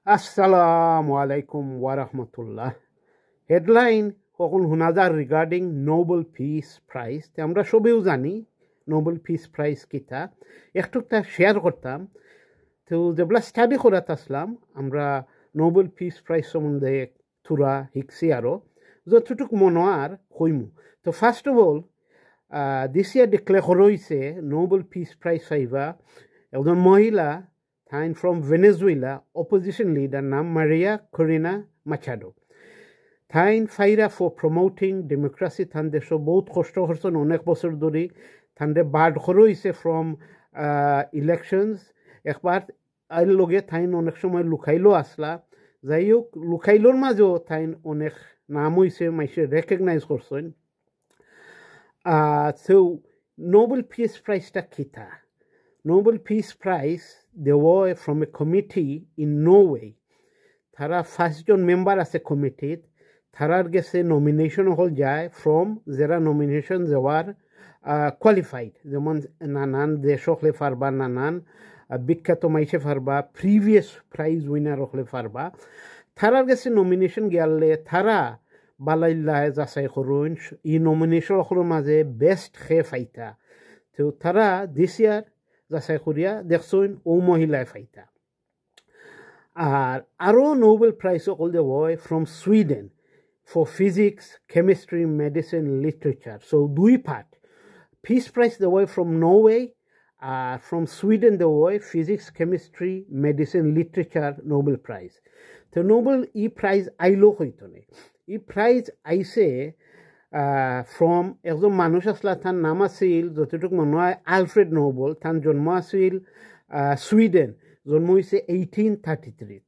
Assalamu alaikum wa rahmatullah. Headline কখন শোনা যায় রিগার্ডিং নোবেল পিস প্রাইজ আমরা সবেও জানি নোবেল পিস প্রাইজ কিতা একটুটা শেয়ার করতাম তো যেগুলা স্টাডি করাত আসলাম আমরা নোবেল পিস প্রাইজ সম্বন্ধে থুরা শিখছি আরও যতটুকু মনে আর হইমু তো first of all this year declare করা হয়েছে নোবেল পিস প্রাইজ পাইবা একজন মহিলা থাইন ফ্রম ভেনেজুয়েলা অপোজিশন লিডার নাম মারিয়া করিনা মাচাডো থাইন ফাইরা ফর প্রমোটিং ডেমোক্রেসি থান দেশ বহুত কষ্ট করছেন অনেক বছর ধরে থানরে বাদ করা হয়েছে ফ্রম ইলেকশনস একবার আইর লগে থাইন অনেক সময় লুকাইলো আসলা যাই হোক লুকাইলোর মাঝেও থাইন অনেক নাম হয়েছে মাইসে রেকগনাইজ করছেন সো নোবেল পিস প্রাইজটা কিতা নোবেল পিস প্রাইজ দেওয়া from a committee in Norway তারা 5 জন মেম্বার আছে কমিটিত তারার গেছে নমিনেশন হল যায় ফ্রম যারা নমিনেশন যাওয়ার কোয়ালিফাইড যেমন নানান দেশ হলে পারবা নানান বিখ্যাত মাইসে পারবা প্রিভিয়াস প্রাইজ উইনার হলে পারবা তারার গেছে নমিনেশন গেলে তারা বালাইল্লায় যাচাই করুন ই নমিনেশন হলের মাঝে বেস্ট খে ফাইতা তো তারা দিস ইয়ার যাচাই করিয়া দেখছেন ও মহিলায় ফাইতা আর আরও নোবেল প্রাইজ হল দেওয়া from Sweden for physics, chemistry, medicine, literature. So, দুই part. Peace Prize the way from Norway, from Sweden the way physics, chemistry, medicine, literature, Nobel Prize. The Nobel prize ailo hoitone. Prize aise from একজন মানুষ আসলা তার নাম আছিল যতটুকু মনে হয় আলফ্রেড নোবেল তার জন্ম আছিল সুইডেন জন্ম হয়েছে 1833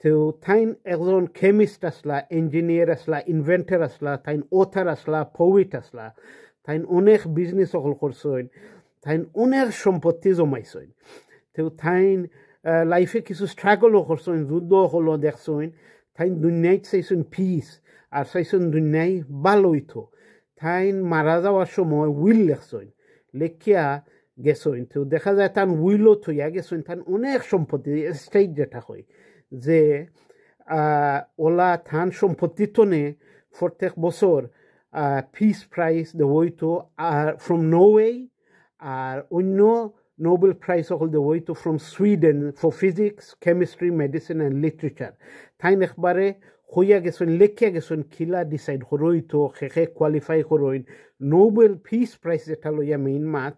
তো থাইন একজন কেমিস্ট আসলা ইঞ্জিনিয়ার আসলা ইনভেন্টর আসলা থাইন অথার আসলা পোয়েট আসলা থাইন অনেক বিজনেস সকল করছেন থাইন অনেক সম্পত্তি জমাইছেন তো থাইন লাইফে কিছু স্ট্রাগলও করছেন যুদ্ধ হলো দেখছেন থাইন দুনিয়ায় চাইছেন পিস আর চাইছেন দুনিয়ায় ভালো হইতো থাইন মারা যাওয়ার সময় উইল লেখছেন লেখিয়া গেছেন তো দেখা যায় তান উইলও থইয়া গেছেন থাইন অনেক সম্পত্তি স্টেট যেটা হয় যে ওলা থান সম্পত্তি তনে প্রত্যেক বছর পিস প্রাইজ দেওয়া হইতো আর ফ্রম নরওয়ে আর অন্য নোবেল প্রাইজ হল দেওয়া হইতো from Sweden for physics chemistry medicine and literature থাইন একবারে হইয়া গেছেন লেখিয়া গেছেন খিলা ডিসাইড করইতো শেষে কোয়ালিফাই করইন নোবেল পিস প্রাইজ যেটা লইয়া মেইন মাত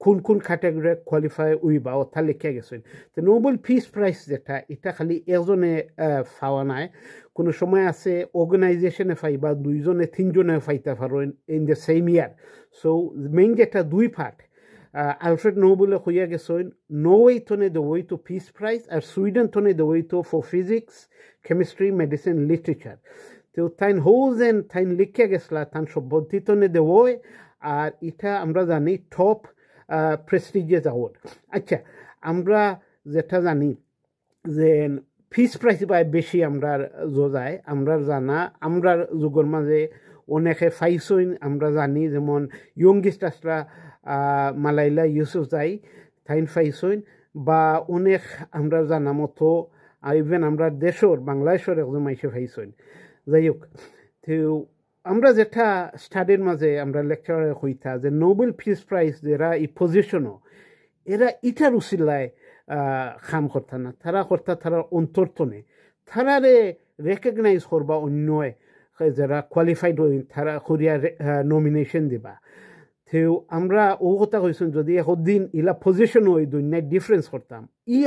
কোন কোন ক্যাটাগরি কোয়ালিফাই উইবা ওটা লেখিয়া গেছেন তো নোবেল পিস প্রাইজ যেটা এটা খালি একজনে পাওয়া নাই কোনো সময় আছে অর্গানাইজেশনে পাইবা দুইজনে তিনজনে পাইতে পারেন in the same year so main যেটা দুই পার্ট আলফ্রেড নোবেলে হইয়া গেছেন নরওয়ে তনে দেওয়া হইতো পিস প্রাইজ আর সুইডেন তনে দেওয়া হইতো for physics chemistry medicine literature তো তাইন হোজেন তাইন লিখিয়া গেছলা তান সম্পত্তি তনে দেওয়া আর এটা আমরা জানি টপ প্রেস্টিজিয়াস অ্যাওয়ার্ড আচ্ছা আমরা যেটা জানি যে পিস প্রাইজ পাই বেশি আমরা যোজায় আমরা জানা আমরা যুগের মাঝে অনেকে ফাইসইন আমরা জানি যেমন ইয়ংগেস্ট আসরা মালাইলা ইউসুফজাই থাইন ফাইসইন বা অনেক আমরা জানা মতো ইভেন আমরা দেশের বাংলাদেশের একজন মাইসে ফাইসইন যাই হোক তো আমরা যেটা স্টাডির মাঝে আমরা লেকচারে হইতা যে নোবেল পিস প্রাইজ যারা এই পজিশনও এরা ইটার উচিলায় কাম করতা না তারা করতা তারা অন্তর্তনে তারারে রেকগনাইজ করবা অন্যয় যারা কোয়ালিফাইড হই তারা করিয়া নমিনেশন দিবা তো আমরা ও কথা কইছেন যদি একদিন ইলা পজিশন হই দুনিয়ায় ডিফারেন্স করতাম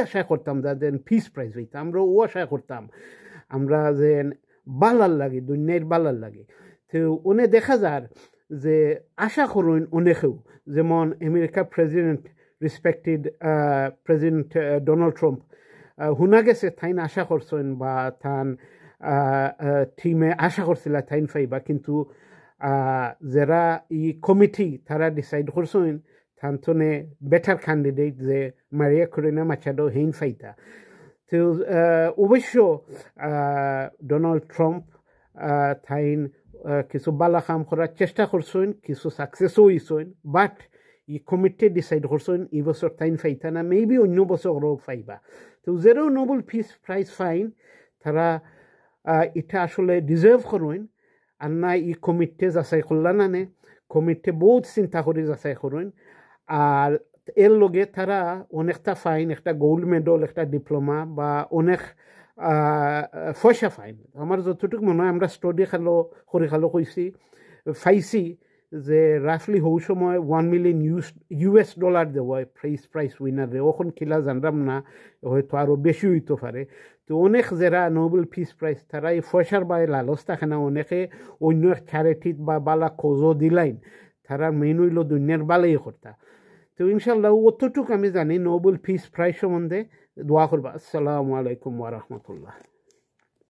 আশা করতাম যাদের পিস প্রাইজ হইতাম আমরা ও আশা করতাম আমরা যে বালার লাগে দুনিয়ার বালার লাগে তো উনি দেখা যার যে আশা করুন অনেকেও যেমন আমেরিকার president respected president Donald Trump শুনা গেছে থাইন আশা করছেন বা থান টিমে আশা করছিল থাইন ফাইবা কিন্তু যারা ই কমিটি তারা ডিসাইড করছেন থান তনে বেটার ক্যান্ডিডেট যে মারিয়া করিনা মাচাডো হেইন ফাইতা তো অবশ্য ডোনাল্ড ট্রাম্প থাইন কিছু বালা কাম করার চেষ্টা করছেন কিছু সাকসেসও হয়েছেন বাট ই কমিটি ডিসাইড করছেন এই বছর টাইম ফাইতা না মেবি অন্য বছরও ফাইবা তো তো যারাও নোবেল পিস প্রাইজ ফাইন তারা এটা আসলে ডিজার্ভ করুন আর না ই কমিটে যাচাই করলা না নে কমিটে বহুত চিন্তা করে যাচাই করুন আর এর লগে তারা অনেকটা ফাইন একটা গোল্ড মেডেল একটা ডিপ্লোমা বা অনেক পয়সা ফাইন আমার যতটুকু মনে হয় আমরা স্টাডি খালো কইছি ফাইছি যে রাফলি হৌ সময় $1 মিলিয়ন দেওয়া হয় প্রাইজ উইনারে ওখন খিলা জানলাম না হয়তো আরও বেশি হইতে পারে তো অনেক যারা নোবেল পিস প্রাইজ তারা এই পয়সার বাইরে লালচ থাকে না অনেকে অন্য চ্যারিটিত বা বালা খোঁজও দিলাইন তারা মেইন হইল দুনিয়ার বালাই কর্তা তো ইনশাল্লাহ অতটুকু আমি জানি নোবেল পিস প্রাইজ সম্বন্ধে দোয়া করবা আসসালামু আলাইকুম ওয়া রাহমাতুল্লাহ